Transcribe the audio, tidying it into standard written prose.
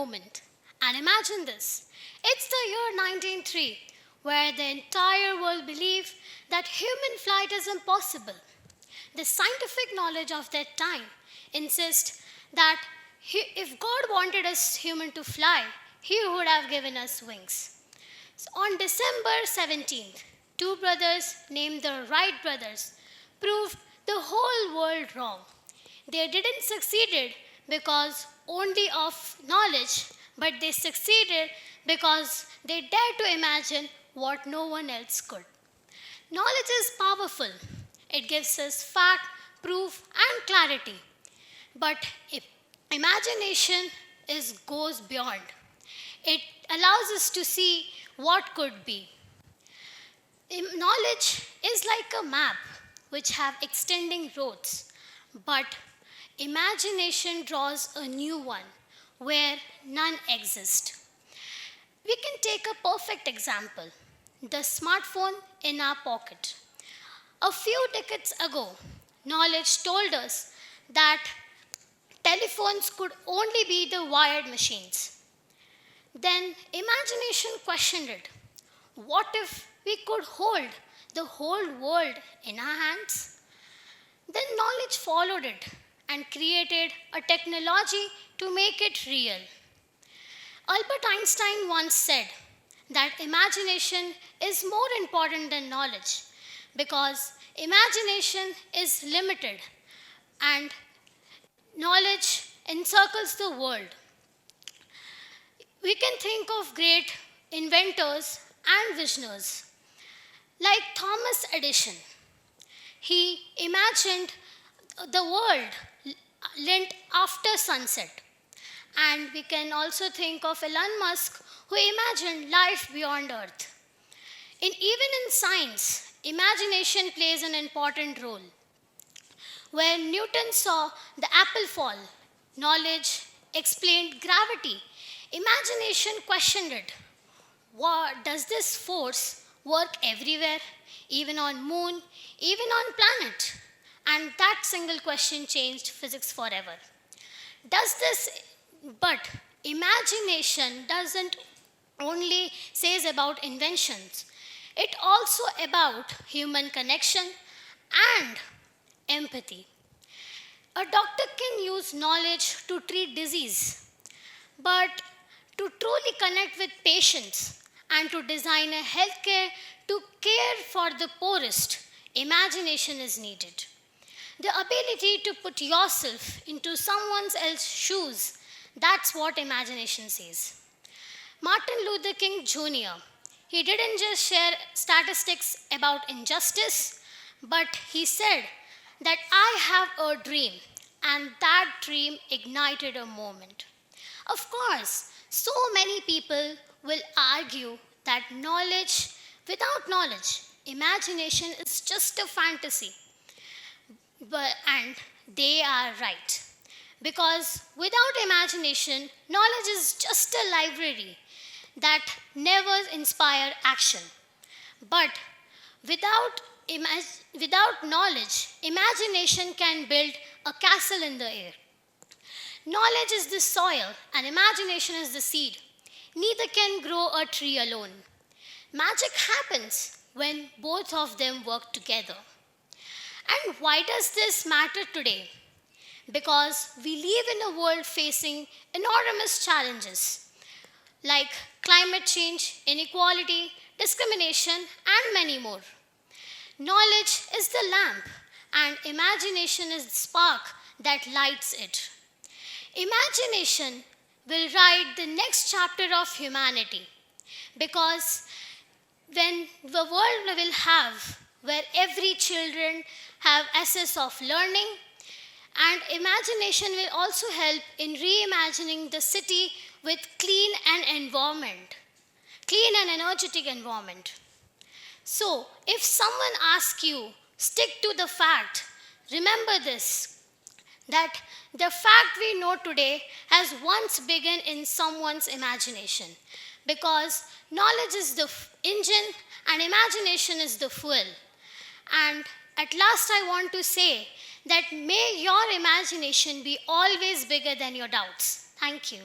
moment. And imagine this. It's the year 1903, where the entire world believed that human flight is impossible. The scientific knowledge of that time insists that if God wanted us human to fly, he would have given us wings. So on December 17th, two brothers named the Wright brothers proved the whole world wrong. They didn't succeed because only of knowledge, but they succeeded because they dared to imagine what no one else could. Knowledge is powerful. It gives us fact, proof, and clarity. But imagination goes beyond. It allows us to see what could be. Knowledge is like a map which have extending roads, but imagination draws a new one where none exist. We can take a perfect example, the smartphone in our pocket. A few decades ago, knowledge told us that telephones could only be the wired machines. Then imagination questioned it. What if we could hold the whole world in our hands? Then knowledge followed it and created a technology to make it real. Albert Einstein once said that imagination is more important than knowledge because imagination is limited and knowledge encircles the world. We can think of great inventors and visionaries like Thomas Edison. He imagined the world lit after sunset. And we can also think of Elon Musk, who imagined life beyond Earth. Even in science, imagination plays an important role. When Newton saw the apple fall, knowledge explained gravity. Imagination questioned it. Does this force work everywhere, even on moon, even on planet? And that single question changed physics forever. But imagination doesn't only says about inventions. It also about human connection and empathy. A doctor can use knowledge to treat disease, but to truly connect with patients and to design a healthcare to care for the poorest, imagination is needed. The ability to put yourself into someone else's shoes, that's what imagination says. Martin Luther King Jr., he didn't just share statistics about injustice, but he said that I have a dream, and that dream ignited a moment. Of course, so many people will argue that without knowledge, imagination is just a fantasy. And they are right. Because without imagination, knowledge is just a library that never inspires action. But without knowledge, imagination can build a castle in the air. Knowledge is the soil and imagination is the seed. Neither can grow a tree alone. Magic happens when both of them work together. And why does this matter today? Because we live in a world facing enormous challenges like climate change, inequality, discrimination, and many more. Knowledge is the lamp, and imagination is the spark that lights it. Imagination will write the next chapter of humanity because when the world will have where every children have access of learning, and imagination will also help in reimagining the city with clean and energetic environment. So, if someone asks you, stick to the fact, remember this, that the fact we know today has once begun in someone's imagination, because knowledge is the engine and imagination is the fuel. And at last I want to say that may your imagination be always bigger than your doubts. Thank you.